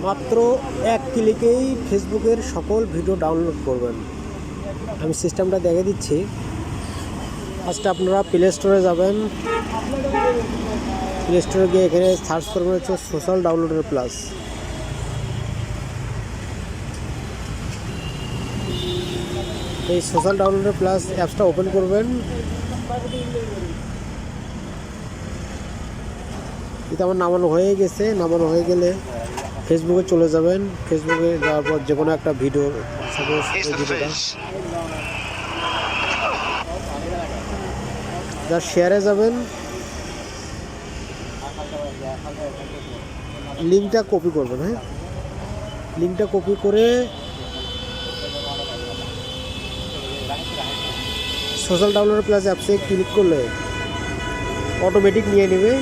মাত্র এক ক্লিকেই ফেসবুকের সকল ভিডিও ডাউনলোড করবেন। আমি সিস্টেমটা দেখে দিচ্ছি। ফার্স্টে আপনারা প্লে স্টোরে যাবেন। প্লে স্টোরে গিয়ে এখানে সার্চ করবেন হচ্ছে সোশ্যাল ডাউনলোডের প্লাস। এই সোশ্যাল ডাউনলোডের প্লাস অ্যাপসটা ওপেন করবেন। এটা আমার নামানো হয়ে গেছে। নামানো হয়ে গেলে ফেসবুকে চলে যাবেন। ফেসবুকে যাওয়ার পর যে কোনো একটা ভিডিও, সাপোজ এই ভিডিওটা, যার শেয়ারে যাবেন, লিঙ্কটা কপি করবেন। হ্যাঁ, লিঙ্কটা কপি করে সোশ্যাল ডাউনলোড প্লাস অ্যাপসে ক্লিক করলে অটোমেটিক নিয়ে নেবে।